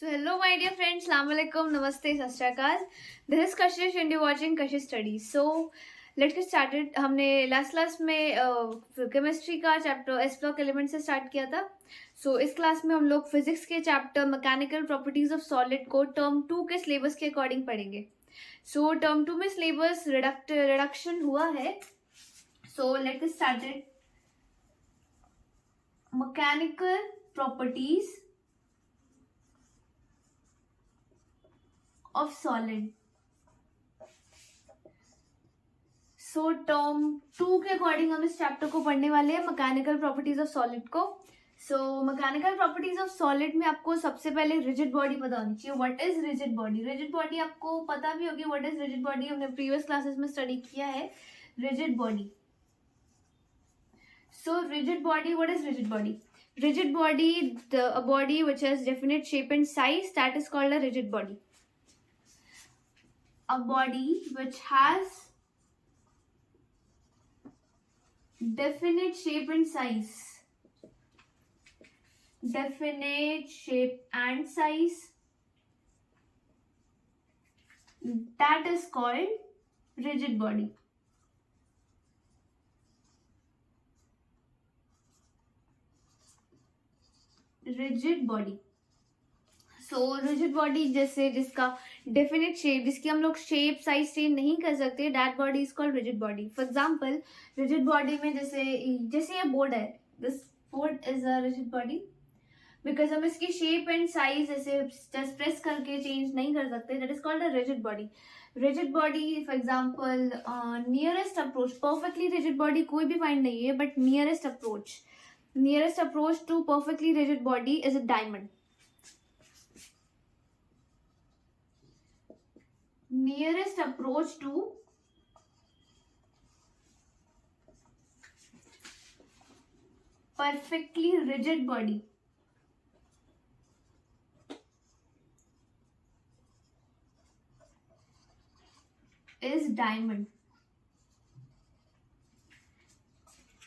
So hello my dear friends, Assalamu alaikum, namaste, sat shri akal. This is Kashish and you're watching Kashish Studies. So let's get started. हमने last class में chemistry का chapter S block element से start किया था. सो इस class में हम लोग फिजिक्स के chapter mechanical properties of solid को टर्म 2 के सिलेबस के अकॉर्डिंग पढ़ेंगे. सो टर्म 2 में सिलेबस रिडक्शन हुआ है. So let's get started. Mechanical properties of solid. So term 2 के अकॉर्डिंग हम इस चैप्टर को पढ़ने वाले हैं मैकेनिकल प्रॉपर्टीज ऑफ सॉलिड को. So mechanical properties of solid में आपको सबसे पहले रिजिड बॉडी पता होनी चाहिए. What is rigid body? Rigid body आपको पता भी होगी. व्हाट इज रिजिड बॉडी हमने प्रीवियस क्लासेस में स्टडी किया है. Rigid body. So rigid body, what is rigid body? Rigid body, a body which has definite shape and size, that is called a rigid body. A body which has definite shape and size. Definite shape and size. That is called rigid body. Rigid body. So rigid body जैसे जिसका definite shape, जिसकी हम लोग shape size change नहीं कर सकते, that body is called rigid body. For example rigid body में जैसे ये बोर्ड है, this board is a rigid body because हम इसकी शेप एंड साइज ऐसे जस्ट प्रेस करके चेंज नहीं कर सकते. That is called a rigid body. Rigid body for example nearest approach, perfectly rigid body कोई भी फाइंड नहीं है, but nearest approach to perfectly rigid body is a diamond. Nearest approach to perfectly rigid body is diamond.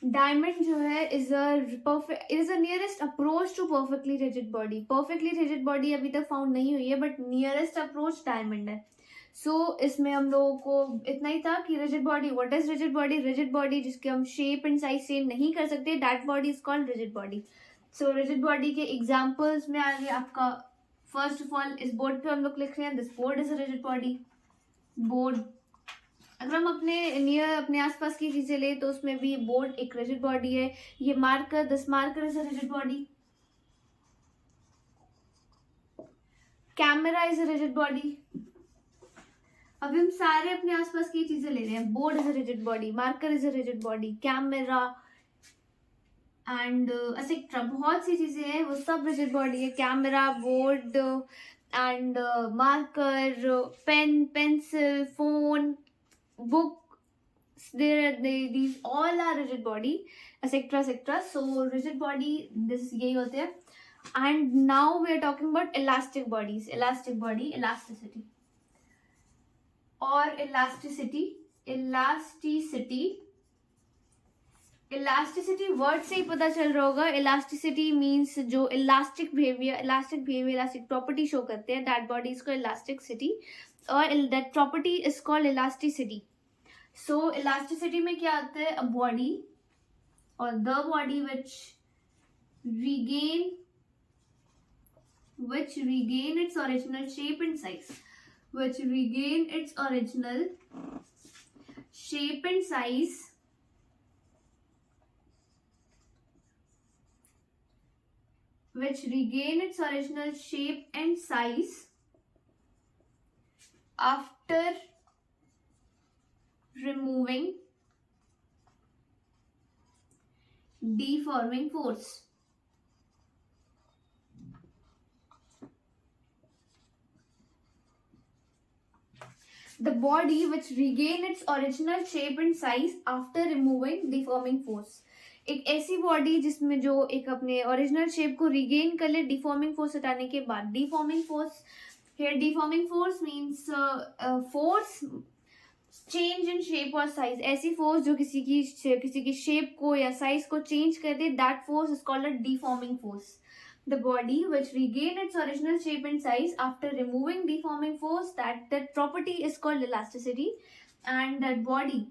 Diamond जो है is a nearest approach to perfectly rigid body. Perfectly rigid body अभी तक found नहीं हुई है, but nearest approach diamond है. सो इसमें हम लोगों को इतना ही था कि rigid body, what is rigid body? Rigid body जिसके हम शेप एंड साइज चेंज नहीं कर सकते, that body is called rigid body. So rigid body के एग्जांपल्स में आगे आपका फर्स्ट ऑफ ऑल इस बोर्ड पे हम लोग लिख रहे हैं, this board is a rigid body. Board, अगर हम अपने आसपास की चीजें ले तो उसमें भी बोर्ड एक रिजिड बॉडी है. ये marker, this marker is a rigid body. Camera is a rigid body. अभी हम सारे अपने आसपास की चीजें ले रहे हैं. Board is a rigid body, marker is a rigid body, camera and etcetera, बहुत सी चीजें हैं, वो सब रिजिड बॉडी है. Camera, board and marker, pen, pencil, phone, book, these all are rigid body, etc. So rigid body, this यही होते हैं. And now we are talking about elastic bodies. Elastic body, elasticity or elasticity word से ही पता चल रहा होगा. Elasticity means जो elastic behaviour, elastic property show करते हैं, that body is called elasticity और that property is called elasticity. So elasticity में क्या आता है? अ बॉडी और the body which regain its original shape and size, which regain its original shape and size after removing deforming force. The body which regain its original shape and size after removing deforming force. एक ऐसी body जिसमें जो एक अपने original shape को regain कर ले deforming force हटाने के बाद. Deforming force means force change in shape और साइज. ऐसी फोर्स जो किसी की शेप को या साइज को चेंज कर दे, that force is called a deforming force. The body which regain its original shape and size after removing deforming force, that property is called elasticity. And that body,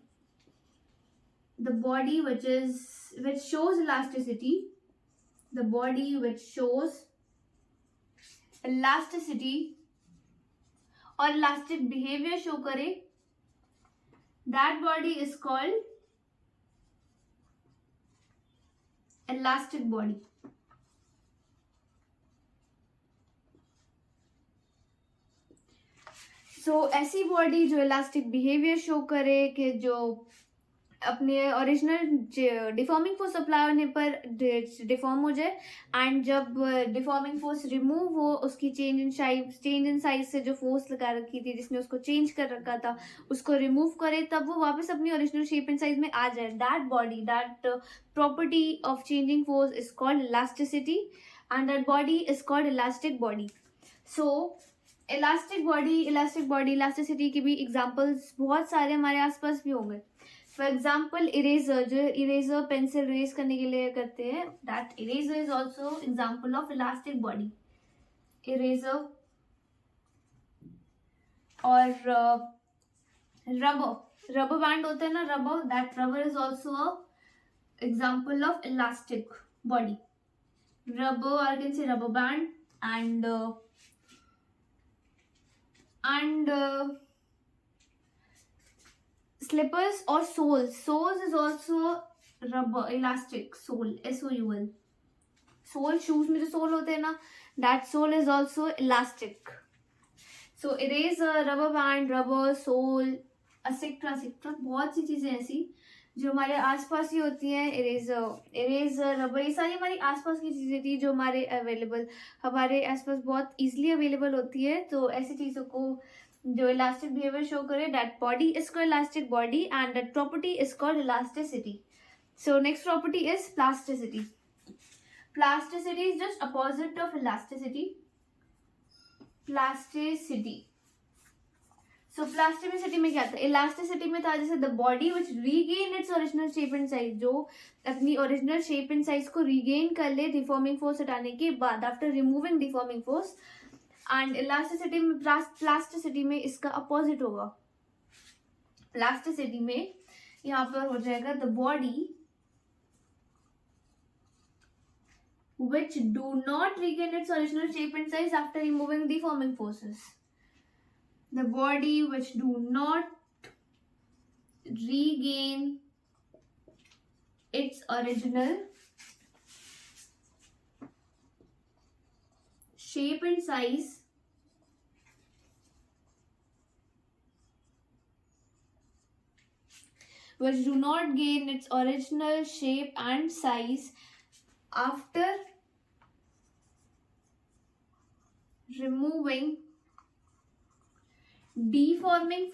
the body which shows elasticity, the body which shows elasticity or elastic behavior show करे, that body is called elastic body. So ऐसी body जो elastic behaviour show करे कि जो अपने original deforming force apply होने पर deform हो जाए, एंड जब डिफॉर्मिंग फोर्स रिमूव हो, उसकी चेंज इन साइज से जो फोर्स लगा रखी थी जिसने उसको चेंज कर रखा था उसको रिमूव करे, तब वो वापस अपनी ओरिजिनल शेप एंड साइज में आ जाए. That body, that property of changing force is called elasticity, and that body is called elastic body. So elasticity के भी एग्जाम्पल्स बहुत सारे हमारे आसपास भी होंगे. फॉर एग्जाम्पल इरेजर, जो इरेजर पेंसिल रेज करने के लिए करते हैं, that eraser is also example of elastic body. Eraser और रबर बैंड होता है ना, rubber, that rubber is also example of elastic body. Rubber, और can say rubber band and slippers or soles is also rubber, elastic sole, SOUL. sole, shoes में जो sole होते हैं ना, that sole is also elastic. So eraser, rubber band, rubber, sole, etc. बहुत सी चीजें ऐसी जो हमारे आसपास ही होती हैं. इरेजर, रबर, ये सारी हमारी आसपास की चीजें थी जो हमारे आसपास बहुत इजीली अवेलेबल होती है. तो ऐसी चीजों को जो इलास्टिक बिहेवियर शो करे, that body is called elastic body, and that property is called elasticity. So next property is plasticity. Plasticity is just opposite of elasticity. Plasticity, so plasticity में क्या था? इलास्टिसिटी में था जैसे the body which regain its original shape and size, जो अपनी original shape and size को regain कर ले डिफॉर्मिंग फोर्स हटाने के बाद, after removing deforming force. And elasticity में, प्लास्टिसिटी में इसका अपोजिट होगा. प्लास्टिसिटी में यहाँ पर हो जाएगा the body which do not regain its original shape and size after removing deforming forces. The body which do not regain its original shape and size after removing deforming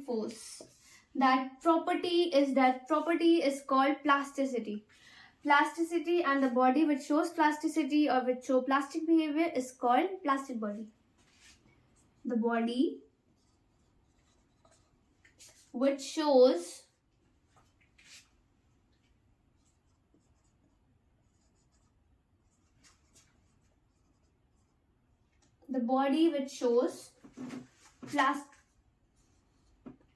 force that property is called plasticity. Plasticity, and the body which shows plasticity or which show plastic behavior is called plastic body. The body which shows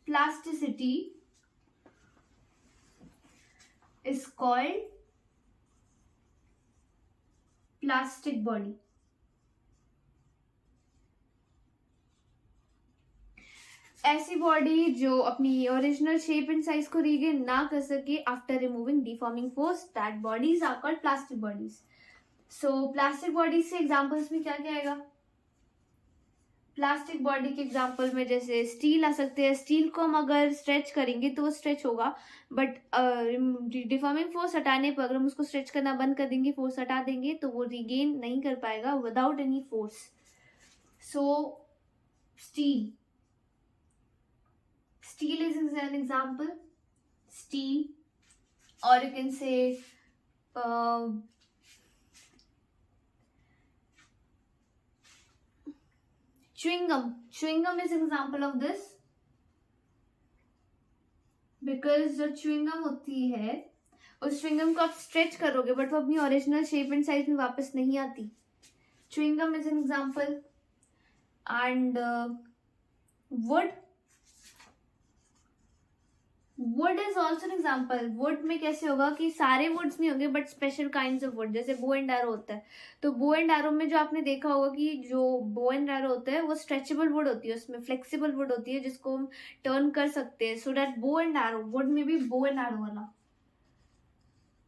plasticity is called plastic body. ऐसी body जो अपनी original shape and size को regain ना कर सके after removing deforming force, that bodies are called plastic bodies. So plastic bodies से examples में क्या क्या आएगा? प्लास्टिक बॉडी के एग्जांपल में जैसे स्टील आ सकते हैं. स्टील को हम अगर स्ट्रेच करेंगे तो वो स्ट्रेच होगा, बट डिफॉर्मिंग फोर्स हटाने पर अगर हम उसको स्ट्रेच करना बंद कर देंगे, फोर्स हटा देंगे, तो वो रिगेन नहीं कर पाएगा without any force. So steel is an example. Steel, or you can say chewing gum is an example of this. Because जो च्युइंगम होती है उस च्युइंगम को आप स्ट्रेच करोगे बट वो अपनी ओरिजिनल शेप एंड साइज में वापस नहीं आती. Chewing gum is an example. And would, would is also an example. Would में कैसे होगा कि सारे वुड्स नहीं होंगे but special kind of would, जैसे बो एंड एरो होता है. तो बो एंड एरो में जो आपने देखा होगा कि जो बो एंड एरो होता है वो स्ट्रेचेबल वुड होती है, उसमें फ्लेक्सिबल वुड होती है जिसको हम टर्न कर सकते हैं. So that bow and arrow, would में भी बो एंड एरो वाला,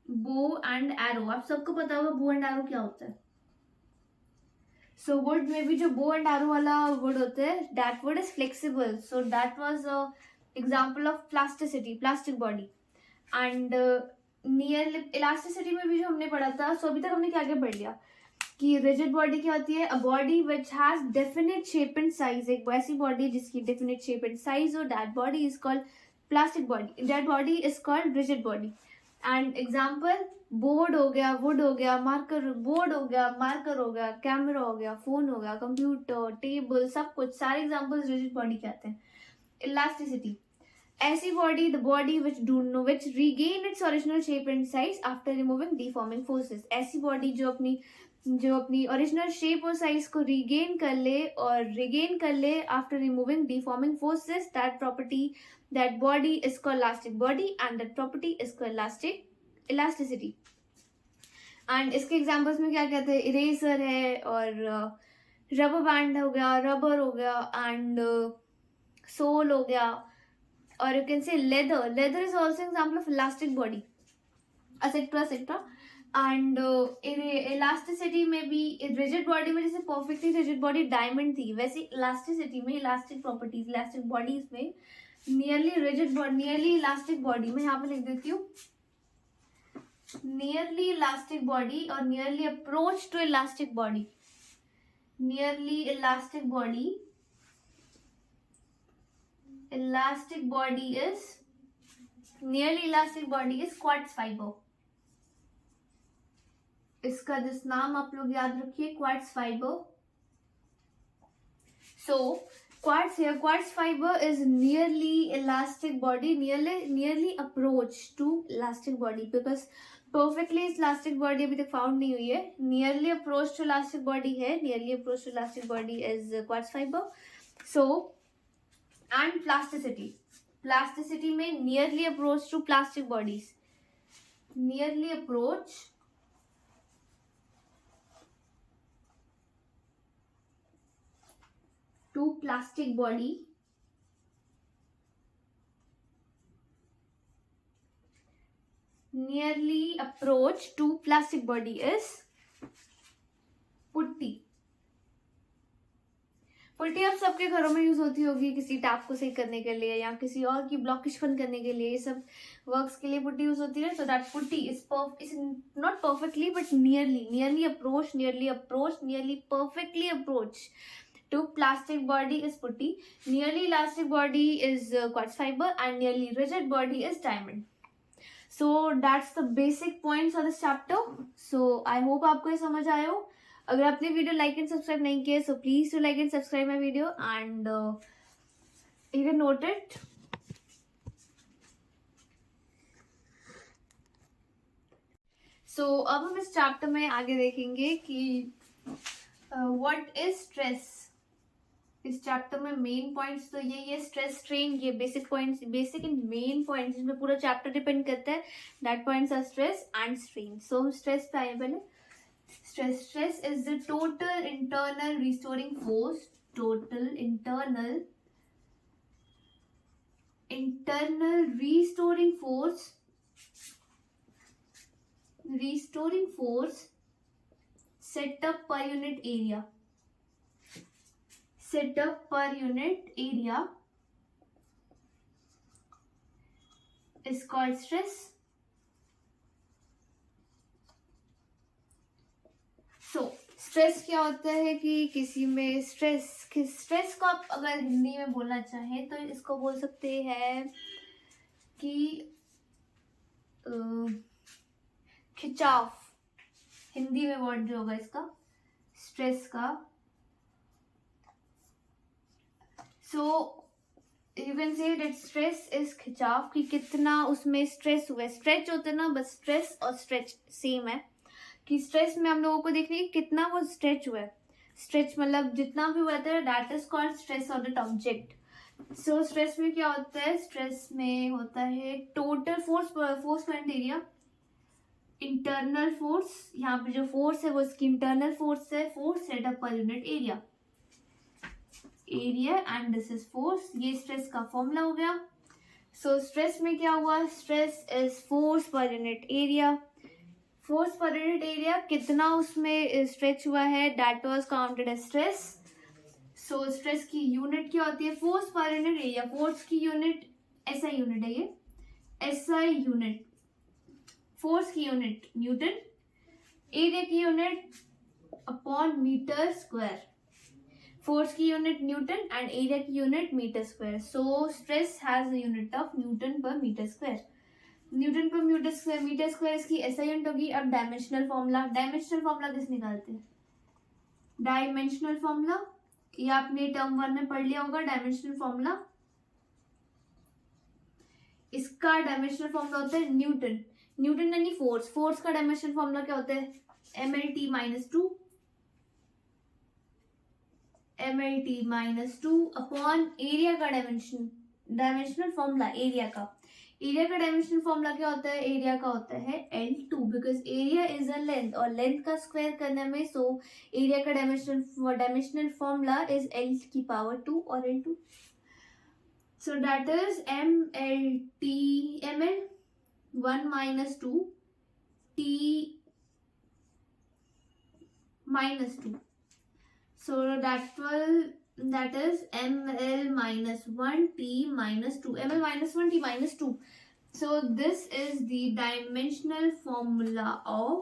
बो एंड एरो, आप सबको पता होगा बो एंड एरो क्या होता है. सो वुड में भी जो बो एंड एरो वाला वुड होता है that would is flexible. So that was a example of plasticity, plastic body. And near elasticity में भी जो हमने पढ़ा था, सो अभी तक हमने क्या क्या पढ़ लिया कि रिजिड बॉडी क्या होती है, a body which has definite shape and size. एक ऐसी बॉडी जिसकी डेफिनेट शेप एंड साइज हो, that body is called plastic body, that body is called rigid body. And example, board हो गया, वुड हो गया, मार्कर, बोर्ड हो गया, मार्कर हो गया, कैमरा हो गया, फोन हो गया, कंप्यूटर, टेबल, सब कुछ, सारे एग्जाम्पल्स रिजिड बॉडी के आते हैं. इलास्टिसिटी, ऐसी body, the body which regain its original shape and size after removing deforming forces. ऐसी बॉडी जो अपनी ओरिजिनल शेप और साइज को रिगेन कर ले और रिगेन कर ले after removing deforming forces, that property, that body is called elastic body and that property is called elasticity. And इसके एग्जांपल्स में क्या कहते हैं, इरेजर है और रबर बैंड हो गया, रबर हो गया एंड सोल हो गया, or you can say leather. Leather is also an example of elastic body, etc etc. And elasticity में भी rigid body में जैसे perfectly rigid body diamond थी, वैसे elasticity में elastic properties, elastic bodies में nearly rigid body, nearly elastic body में यहाँ पे लिख देती हूँ nearly elastic body और nearly approach to elastic body. Nearly elastic body, elastic body is, nearly elastic body is quartz fiber. इसका जिस नाम आप लोग याद रखिए, quartz fiber. So quartz here, quartz fiber is nearly elastic body, nearly approach to elastic body, because perfectly elastic body अभी तक found नहीं हुई है. nearly approach to elastic body है, nearly approach to elastic body is quartz fiber. So and plasticity, plasticity में nearly approach to plastic bodies, nearly approach to plastic body, nearly approach to plastic body is putty. Putty आप सबके घरों में use होती होगी किसी tap को सही करने के लिए या किसी और की ब्लॉकेज बंद करने के लिए, ये सब वर्क्स के लिए पुट्टी यूज होती है. So that putty is not perfectly but nearly approach, nearly perfectly approach to plastic body is putty, nearly elastic body is quartz fiber and nearly rigid body is diamond. So that's the basic points of this chapter. So I hope आपको ये समझ आया हो. अगर आपने video like and subscribe नहीं किया so please to like and subscribe my video and you can note it. So अब हम इस चैप्टर में आगे देखेंगे कि व्हाट इज स्ट्रेस. इस चैप्टर में मेन पॉइंट्स तो ये स्ट्रेस, स्ट्रेन, ये basic points, basic and main points जिसमें पूरा चैप्टर डिपेंड करता है. That points are stress and strain. So हम स्ट्रेस पे आए पहले. Stress is the total internal restoring force, total internal restoring force set up per unit area, is called stress. So stress क्या होता है कि किसी में स्ट्रेस को आप अगर हिंदी में बोलना चाहें तो इसको बोल सकते हैं कि खिंचाव, हिंदी में वर्ड जो होगा इसका स्ट्रेस का. सो you can say that stress is खिंचाव, कि कितना उसमें स्ट्रेस हुआ है. स्ट्रेच होता है ना, बस स्ट्रेस और स्ट्रेच सेम है, कि स्ट्रेस में हम लोगों को देखने की कितना वो स्ट्रेच हुआ है. स्ट्रेच मतलब जितना भी हुआ था, that is called stress on that object. So stress में क्या होता है, स्ट्रेस में होता है total force point area, internal force. यहाँ पे जो फोर्स है वो इसकी इंटरनल फोर्स है, फोर्स सेट अप पर unit area, area and this is force. ये स्ट्रेस का फॉर्मूला हो गया. सो स्ट्रेस में क्या हुआ, stress is force per unit area. Force per unit area कितना उसमें स्ट्रेच हुआ है, that was counted as stress. So stress की यूनिट क्या होती है, force per unit area. Force की यूनिट एसआई यूनिट है, ये एसआई यूनिट. फोर्स की यूनिट न्यूटन, एरिया की unit upon metre square. Force की यूनिट न्यूटन एंड एरिया की unit metre square. So stress has the unit of newton per metre square. Newton per metre square इसकी SI unit होगी. अब dimensional formula, dimensional formula किस निकालते हैं, dimensional formula, ये आपने टर्म 1 में पढ़ लिया होगा. डायमेंशनल फॉर्मूला, इसका डायमेंशनल फॉर्मूला होता है न्यूटन. न्यूटन यानी फोर्स. फोर्स का डायमेंशनल फॉर्मूला क्या होता है, mlt minus 2, mlt minus 2 upon area का डायमेंशनल फॉर्मूला एरिया का. एरिया का डायमेंशनल फॉर्मूला क्या होता है, एरिया का होता है L2, because area is a length और लेंथ का स्क्वायर करने में, सो एरिया का डायमेंशनल फॉर्मूला इज L की पावर 2 और L2. So that is ml 1 minus 2 t minus 2. So that is ml minus 1 t minus 2, ml minus 1 t minus 2. So this is the dimensional formula of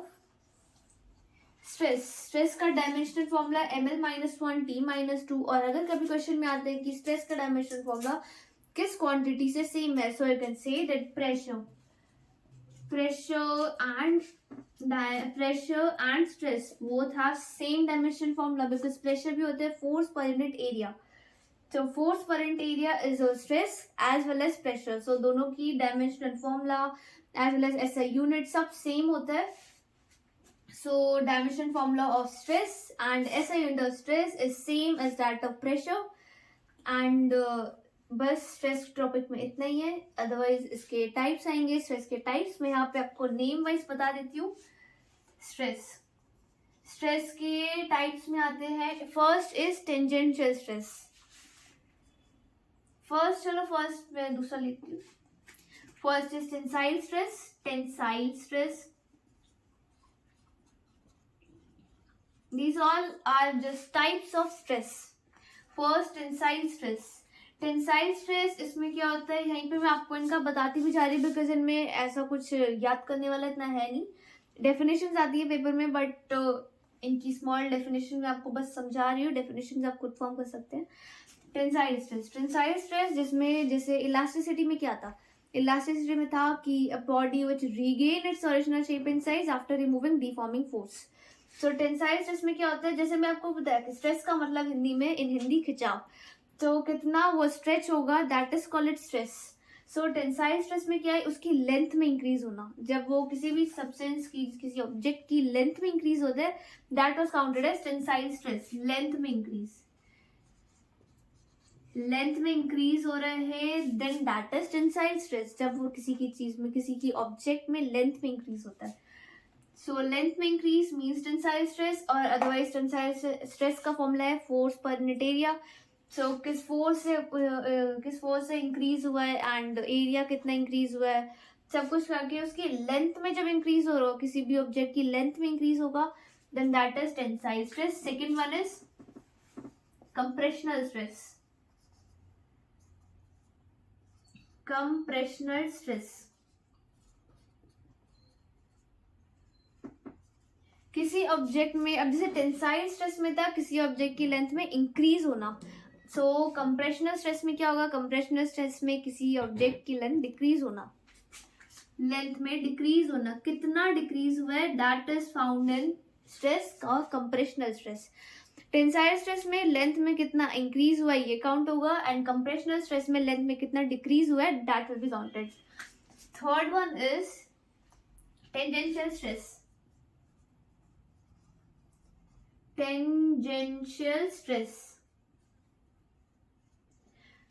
stress. Stress का dimensional formula ml minus 1 t minus 2. और अगर कभी question में आते हैं कि stress का dimensional formula किस क्वांटिटी से सेम है, सो you can say that pressure and stress both have same dimension formula, because pressure भी होता है force per unit area. So force per unit area is a stress as well as pressure. So दोनों की dimensional formula as well as SI unit सब same होता है. So dimension formula of stress and SI unit of stress is same as that of pressure. And बस stress topic में इतना ही है. Otherwise इसके टाइप्स आएंगे. स्ट्रेस के टाइप्स में यहाँ पे आपको नेम वाइज बता देती हूँ. स्ट्रेस के टाइप्स में आते हैं. First is tangential stress. First मैं दूसरा लिखती हूँ. First is tensile stress. These all are just types of stress. First, tensile stress. Tensile stress, इसमें क्या होता है, यहीं पे मैं आपको इनका बताती भी जा रही हूँ बिकॉज इनमें ऐसा कुछ याद करने वाला इतना है नहीं. डेफिनेशंस आती है पेपर में, बट इनकी स्मॉल डेफिनेशन में आपको बस समझा रही हूँ. डेफिनेशंस आप खुद फॉर्म कर सकते हैं. टेंसाइल स्ट्रेस जिसमें जैसे इलास्टिसिटी में क्या था, इलास्टिसिटी में था कि a body which regain its original shape and size after removing deforming force. So tensile stress में क्या होता है, जैसे मैं आपको बताया कि स्ट्रेस का मतलब हिंदी में, इन हिंदी खिंचाव, तो कितना वो स्ट्रेच होगा, that is called it stress. So tensile stress में क्या है, उसकी लेंथ में इंक्रीज होना. जब वो किसी भी सब्सटेंस की, किसी ऑब्जेक्ट की लेंथ में इंक्रीज होता है, that was counted as tensile stress. Length में इंक्रीज हो रहे हैं, then that is tensile stress. जब वो किसी की चीज में, किसी की ऑब्जेक्ट में लेंथ में इंक्रीज होता है, सो लेंथ में इंक्रीज मीन्स टेंसाइल स्ट्रेस. और अदरवाइज टेंसाइल स्ट्रेस का फॉर्मूला है फोर्स पर यूनिट एरिया. सो किस फोर्स से इंक्रीज हुआ है एंड एरिया कितना इंक्रीज हुआ है, सब कुछ करके उसकी लेंथ में जब इंक्रीज हो रहा हो, किसी भी ऑब्जेक्ट की लेंथ में इंक्रीज होगा, then that is tensile stress. Second one is compressional stress. किसी ऑब्जेक्ट में, अब जैसे टेंसाइल स्ट्रेस में था किसी ऑब्जेक्ट की लेंथ में इंक्रीज होना, सो कंप्रेशनल स्ट्रेस में क्या होगा, कंप्रेशनल स्ट्रेस में किसी ऑब्जेक्ट की लेंथ डिक्रीज होना, लेंथ में डिक्रीज होना. कितना डिक्रीज हुआ है, that is found in stress और कंप्रेशनल स्ट्रेस. टेंसाइल स्ट्रेस में लेंथ में कितना इंक्रीज हुआ है ये काउंट होगा, एंड कंप्रेशनल स्ट्रेस में लेंथ में कितना डिक्रीज हुआ है that will be counted. Third one is tangential stress. Tangential stress.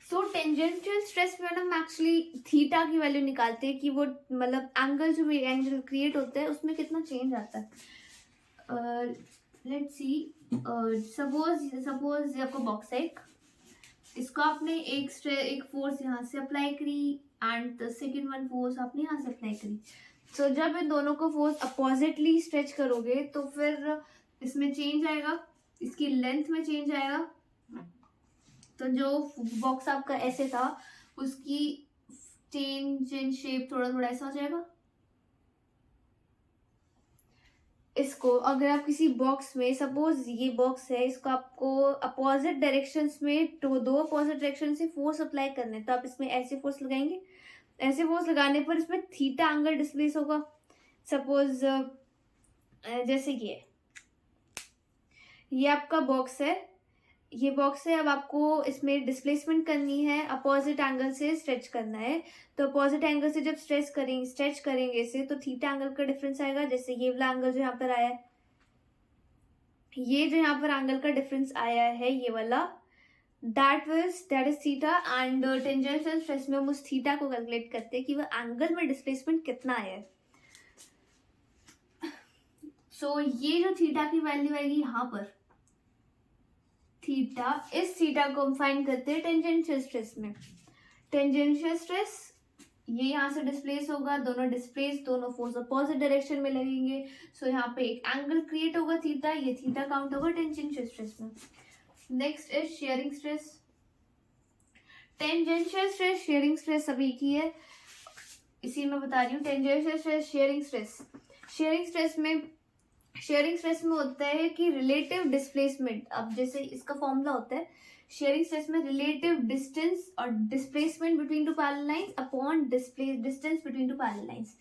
So tangential stress में हम एक्चुअली थीटा की वैल्यू निकालते हैं कि वो मतलब एंगल जो भी एंगल क्रिएट होता है उसमें कितना चेंज आता है. लेट्स सी, सपोज ये आपका बॉक्स है, इसको आपने एक फोर्स यहाँ से अप्लाई करी and the second one force आपने यहाँ से अप्लाई करी. सो जब इन दोनों को फोर्स अपोजिटली स्ट्रेच करोगे तो फिर इसमें चेंज आएगा, इसकी लेंथ में चेंज आएगा. तो जो बॉक्स आपका ऐसे था उसकी चेंज इन शेप थोड़ा थोड़ा ऐसा हो जाएगा. इसको अगर आप किसी बॉक्स में, सपोज ये बॉक्स है, इसको आपको अपोजिट डायरेक्शंस में दो अपोजिट डायरेक्शन से फोर्स अप्लाई करने, तो आप इसमें ऐसे फोर्स लगाएंगे. ऐसे फोर्स लगाने पर इसमें थीटा एंगल डिस्प्लेस होगा. सपोज जैसे ये आपका बॉक्स है, ये बॉक्स है, अब आपको इसमें डिस्प्लेसमेंट करनी है, अपोजिट एंगल से स्ट्रेच करना है. तो अपोजिट एंगल से जब स्ट्रेच करेंगे इसे तो थीटा एंगल का डिफरेंस आएगा. जैसे ये वाला एंगल जो यहाँ पर आया है, ये जो यहाँ पर एंगल का डिफरेंस आया है ये वाला, that is theta. And tangential stress में हम उस थीटा को कैलकुलेट करते हैं कि वह एंगल में डिस्प्लेसमेंट कितना आया है. सो ये जो थीटा की वैल्यू आएगी यहाँ पर, थीटा, इस थीटा को हम फाइंड करते हैं टेंजेंशियल स्ट्रेस में. टेंजेंशियल स्ट्रेस ये यहाँ से डिस्प्लेस होगा, दोनों फोर्स अपोजिट डायरेक्शन में लगेंगे. सो यहाँ पे एक एंगल क्रिएट होगा थीटा, ये थीटा काउंट होगा टेंजेंशियल स्ट्रेस में. Next is sharing stress. Tangential stress, sharing stress सभी की है, इसी में बता रही हूँ. Tangential stress, sharing stress. Sharing stress में होता है कि रिलेटिव डिस्प्लेसमेंट, अब जैसे इसका फॉर्मूला होता है शेयरिंग स्ट्रेस में रिलेटिव डिस्टेंस और displacement between two parallel lines upon distance between two parallel lines.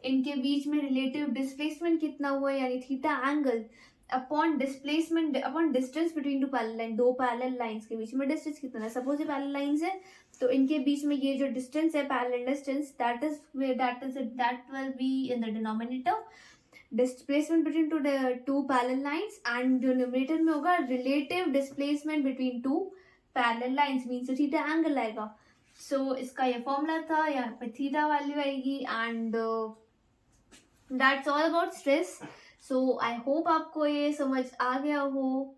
इनके बीच में रिलेटिव डिस्प्लेसमेंट कितना हुआ है यानी theta angle upon displacement upon distance between two parallel line. दो पैरेलल लाइंस के बीच में डिस्टेंस कितना है. सपोज ये पैरेलल लाइंस है तो इनके बीच में ये जो डिस्टेंस है parallel distance, that will be in the denominator displacement between two parallel lines, and जो न्यूमरेटर में होगा relative displacement between two parallel lines means theta angle आएगा. सो इसका ये फॉर्मूला था, यहाँ पे थीटा वैल्यू आएगी. And that's all about stress. So I hope आपको ये समझ आ गया हो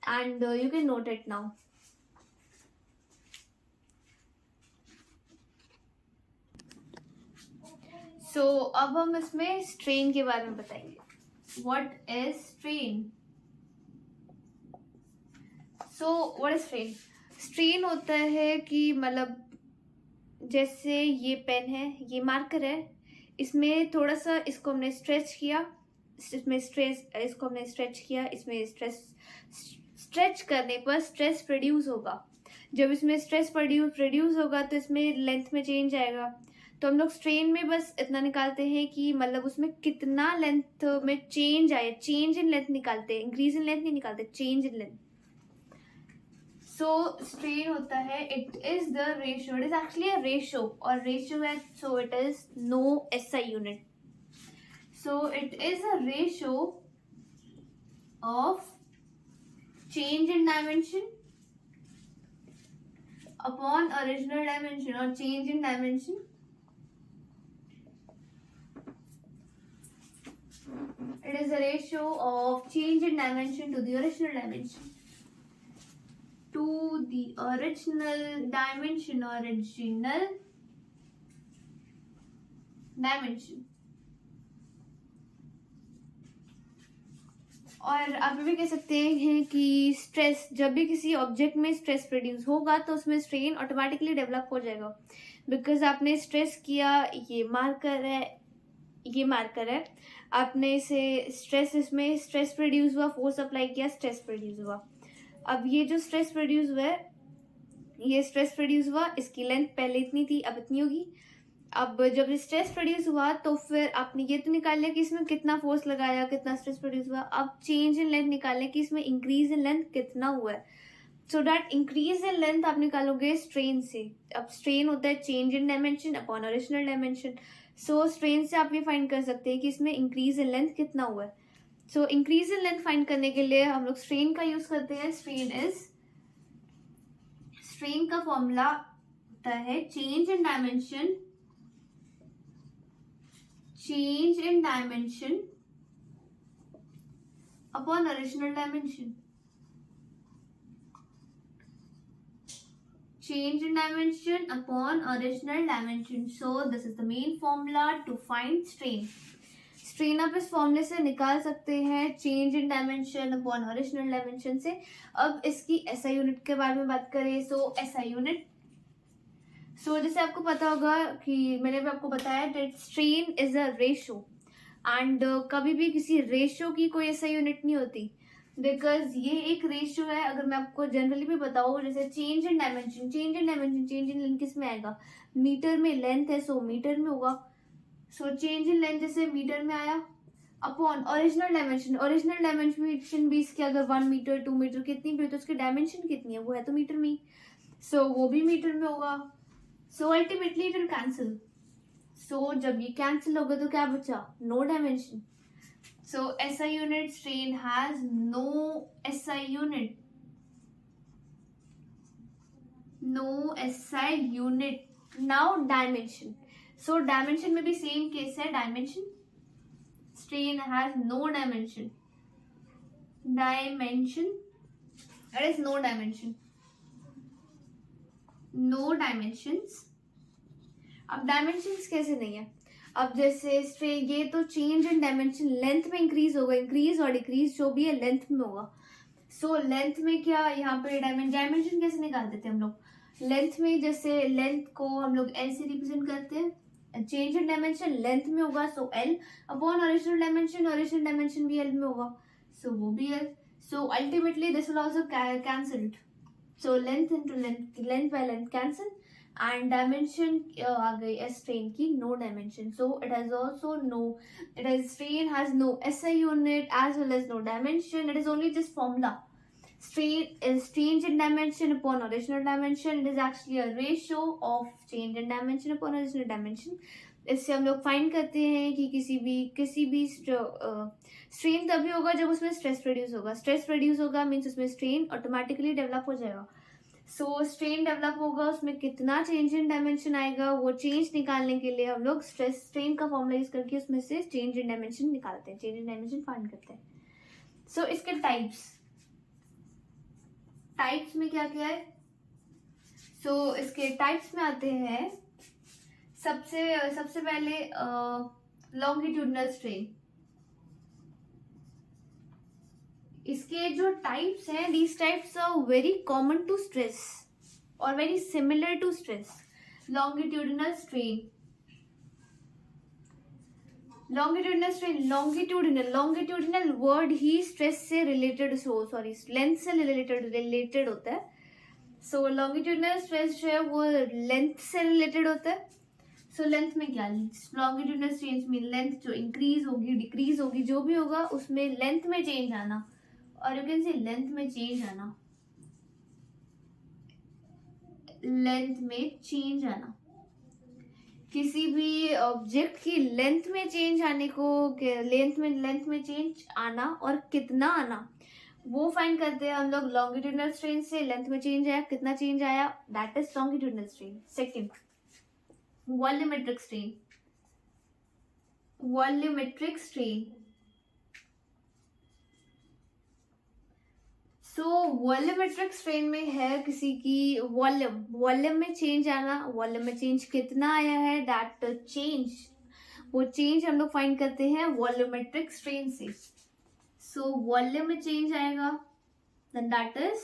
and you can note it now. So अब हम इसमें स्ट्रेन के बारे में बताएंगे. What is strain? So what is strain? Strain होता है कि मतलब जैसे ये पेन है, ये मार्कर है, इसमें थोड़ा सा इसको हमने स्ट्रेच किया, इसको हमने स्ट्रेच किया, इसमें स्ट्रेच करने पर स्ट्रेस प्रोड्यूस होगा. जब इसमें स्ट्रेस प्रोड्यूस होगा तो इसमें लेंथ में चेंज आएगा. तो हम लोग स्ट्रेन में बस इतना निकालते हैं कि मतलब उसमें कितना लेंथ में चेंज आए, चेंज इन लेंथ निकालते हैं, इंक्रीज इन लेंथ नहीं निकालते, change in length. So strain होता है, it is the ratio, it is actually a ratio, और रेशियो है so it is no SI unit. So it is a ratio of change in dimension upon original dimension, और change in dimension it is a ratio of change in dimension to the original dimension. और आप भी कह सकते हैं कि stress, जब भी किसी ऑब्जेक्ट में स्ट्रेस प्रोड्यूस होगा तो उसमें स्ट्रेन ऑटोमेटिकली डेवलप हो जाएगा, बिकॉज आपने स्ट्रेस किया, ये मार्कर है, आपने इसे इसमें स्ट्रेस प्रोड्यूस हुआ, फोर्स अप्लाई किया, स्ट्रेस प्रोड्यूस हुआ. अब ये जो स्ट्रेस प्रोड्यूस हुआ है, इसकी लेंथ पहले इतनी थी, अब इतनी होगी. अब जब स्ट्रेस प्रोड्यूस हुआ तो फिर आपने ये तो निकाल लिया कि इसमें कितना फोर्स लगाया, कितना स्ट्रेस प्रोड्यूस हुआ। अब चेंज इन लेंथ निकाल लिया कि इसमें इंक्रीज इन लेंथ कितना हुआ है। So that increase in length आप निकालोगे स्ट्रेन से। अब स्ट्रेन होता है change in dimension upon original dimension. So strain से आप ये फाइंड कर सकते हैं कि इसमें इंक्रीज इन लेंथ कितना हुआ है। So increase in length find करने के लिए हम लोग स्ट्रेन का यूज करते हैं। स्ट्रेन का फॉर्मूला होता है change in dimension upon original dimension. Change in dimension upon original dimension. So this is the main formula to find strain. Strain आप इस फॉर्मूले से निकाल सकते हैं change in dimension upon original dimension से। अब इसकी एसआई यूनिट के बारे में बात करें। सो एसआई यूनिट, सो जैसे आपको पता होगा कि मैंने भी आपको बताया that strain is a ratio and कभी भी किसी रेशो की कोई ऐसा यूनिट नहीं होती, बिकॉज ये एक रेशो है। अगर मैं आपको जनरली भी बताऊँ, जैसे change in dimension, change in length किस में आएगा, मीटर में। लेंथ है सो मीटर में होगा। सो चेंज इन लेंथ जैसे मीटर में आया अपॉन ओरिजिनल डायमेंशन भी इसके अगर 1 मीटर 2 मीटर कितनी भी हो तो उसकी डायमेंशन कितनी है, वो है तो मीटर में। सो वो भी मीटर में होगा। So ultimately it will cancel. So जब ये कैंसिल होगा तो क्या बचा, no dimension. So SI unit, strain has no SI unit, now dimension. So dimension में भी सेम केस है, dimension strain has no dimension, it is no dimensions. अब डायमेंशंस कैसे नहीं है, अब जैसे स्ट्रेन, ये तो चेंज इन डायमेंशन, लेंथ में इंक्रीज होगा, इंक्रीज और डिक्रीज जो भी है लेंथ में होगा। सो लेंथ में क्या, यहाँ पे डायमेंशन कैसे निकाल देते हैं हम लोग, लेंथ में जैसे लेंथ को हम लोग L से रिप्रेजेंट करते हैं, चेंज इन डायमेंशन लेंथ में होगा so L upon original dimension भी L में होगा सो वो भी L। So ultimately this will also cancelled. So length into length by length cancel and dimension आ गई स्ट्रेन की no dimension. So it has strain has no SI unit as well as no dimension. It is only this formula, strain is change in dimension upon original dimension. It is actually a ratio of change in dimension upon original dimension. इससे हम लोग find करते हैं कि किसी भी strain तभी होगा जब उसमें स्ट्रेस प्रोड्यूस होगा मीन्स उसमें स्ट्रेन ऑटोमेटिकली डेवलप हो जाएगा। सो स्ट्रेन डेवलप होगा, उसमें कितना चेंज इन डायमेंशन आएगा, वो चेंज निकालने के लिए हम लोग स्ट्रेन का फॉर्मूला यूज करके उसमें से चेंज इन डायमेंशन निकालते हैं, चेंज इन डायमेंशन फाइंड करते हैं। सो इसके टाइप्स में क्या क्या है, सो इसके टाइप्स में आते हैं सबसे पहले लॉन्गिट्यूडनल स्ट्रेन। इसके जो टाइप्स हैं, these types are very common to stress और very similar to stress. Longitudinal word ही स्ट्रेस से रिलेटेड, लेंथ से रिलेटेड होता है। सो लॉन्गिट्यूडनल स्ट्रेस जो है वो लेंथ से रिलेटेड होता है। सो लेंथ में क्या, लॉन्गिट्यूडनल स्ट्रेन में लेंथ जो इंक्रीज होगी डिक्रीज होगी जो भी होगा उसमें लेंथ में चेंज आना, और यू कैन से लेंथ में चेंज आना, किसी भी ऑब्जेक्ट की लेंथ में चेंज आने को, लेंथ में चेंज आना और कितना आना वो फाइंड करते हैं हम लोग लॉन्गिट्यूडनल स्ट्रेन से। लेंथ में चेंज आया, कितना चेंज आया, that is longitudinal strain. Second, volumetric strain. So volumetric strain में है किसी की वॉल्यूम में चेंज आना, वॉल्यूम में चेंज कितना आया है, वो चेंज हम लोग फाइंड करते हैं वॉल्यूमेट्रिक स्ट्रेन से। सो वॉल्यूम में चेंज आएगा then that is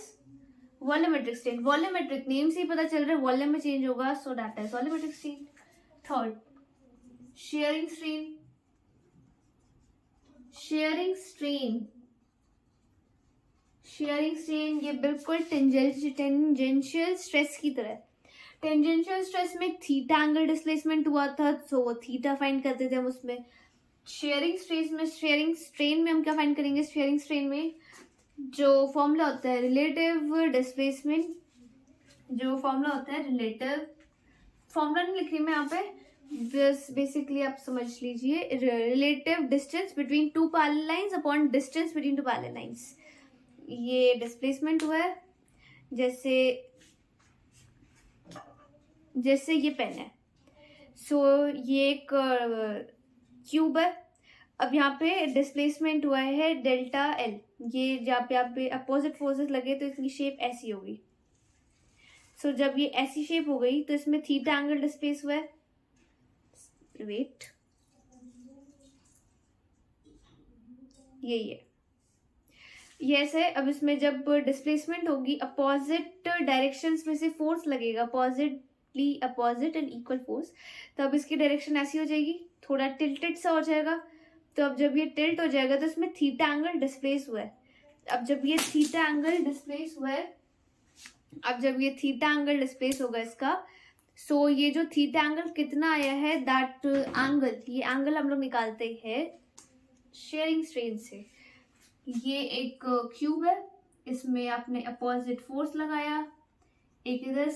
volumetric strain. Volumetric name से ही पता चल रहा है वॉल्यूम में चेंज होगा, so that is volumetric strain. Third, sharing strain ये बिल्कुल टेंजेंशियल स्ट्रेस की तरह है। टेंजेंशियल स्ट्रेस में थीटा एंगल डिस्प्लेसमेंट हुआ था, सो वो थीटा फाइंड करते थे हम उसमें। शेयरिंग स्ट्रेन में हम क्या फाइंड करेंगे? शेयरिंग स्ट्रेन में जो फॉर्मूला होता है रिलेटिव डिस्प्लेसमेंट, जो फॉर्मूला होता है रिलेटिव, फॉर्मूला नहीं लिख रही मैं यहाँ पे, बस बेसिकली आप समझ लीजिए, relative distance between two parallel lines upon distance between two parallel lines. ये डिस्प्लेसमेंट हुआ है, जैसे ये पेन है, सो ये एक क्यूब है। अब यहाँ पे डिस्प्लेसमेंट हुआ है डेल्टा एल, ये जहाँ पे अपोजिट फोर्सेस लगे तो इसकी शेप ऐसी होगी। सो जब ये ऐसी शेप हो गई तो इसमें थीटा एंगल डिस्प्लेस हुआ है, वेट यही है, ये ऐसे। अब इसमें जब डिस्प्लेसमेंट होगी, अपोजिट डायरेक्शंस में से फोर्स लगेगा, अपोजिट एंड इक्वल फोर्स, तब इसकी डायरेक्शन ऐसी हो जाएगी, थोड़ा टिल्टेड सा हो जाएगा। तो अब जब ये टिल्ट हो जाएगा तो इसमें थीटा एंगल डिस्प्लेस हुआ है। अब जब ये थीटा एंगल डिस्प्लेस होगा इसका, सो ये जो थीटा एंगल कितना आया है, दैट एंगल, ये एंगल हम लोग निकालते हैं शेयरिंग स्ट्रेन से। ये एक क्यूब है, इसमें आपने अपोजिट फोर्स लगाया, एक इधर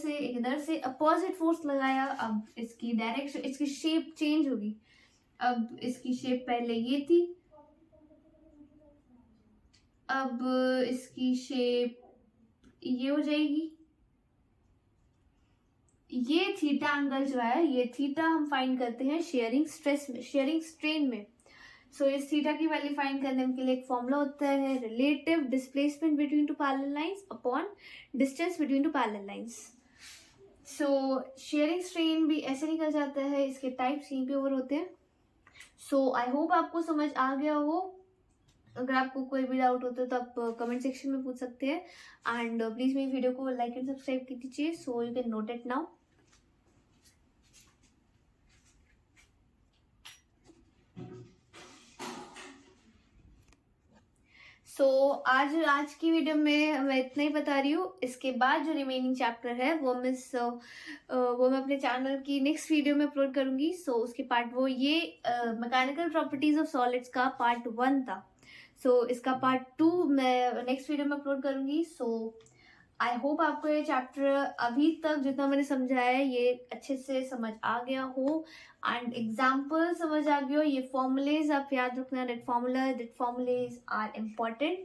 से अपोजिट फोर्स लगाया। अब इसकी डायरेक्शन, इसकी शेप चेंज होगी। अब इसकी शेप पहले ये थी, अब इसकी शेप ये हो जाएगी। ये थीटा एंगल जो है, ये थीटा हम फाइंड करते हैं शेयरिंग स्ट्रेन में। सो इस थीटा की वैल्यू फाइंड करने के लिए एक फॉर्मूला होता है relative displacement between two parallel lines upon distance between two parallel lines. सो शेयरिंग स्ट्रेन भी ऐसे निकल जाता है, इसके टाइप्स यहीं पे और होते हैं। सो आई होप आपको समझ आ गया हो। अगर आपको कोई भी डाउट होता है तो आप कमेंट सेक्शन में पूछ सकते हैं, एंड प्लीज मेरी वीडियो को लाइक एंड सब्सक्राइब कीजिए, so you can note it now. So आज की वीडियो में मैं इतना ही बता रही हूँ। इसके बाद जो रिमेनिंग चैप्टर है वो मैं अपने चैनल की नेक्स्ट वीडियो में अपलोड करूंगी। सो उसके पार्ट वो ये मैकेनिकल प्रॉपर्टीज ऑफ सॉलिड्स का पार्ट 1 था। सो इसका पार्ट 2 मैं नेक्स्ट वीडियो में अपलोड करूंगी। सो आई होप आपको ये चैप्टर अभी तक जितना मैंने समझाया है ये अच्छे से समझ आ गया हो, एंड एग्जाम्पल समझ आ गया हो। ये फॉर्मूलेज आप याद रखना, that formulas are important.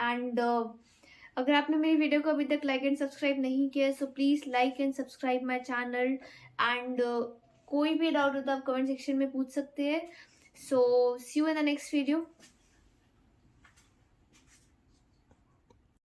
And अगर आपने मेरी वीडियो को अभी तक लाइक एंड सब्सक्राइब नहीं किया, so please like and subscribe my channel. And कोई भी डाउट हो तो आप कमेंट सेक्शन में पूछ सकते हैं। So see you in the next video.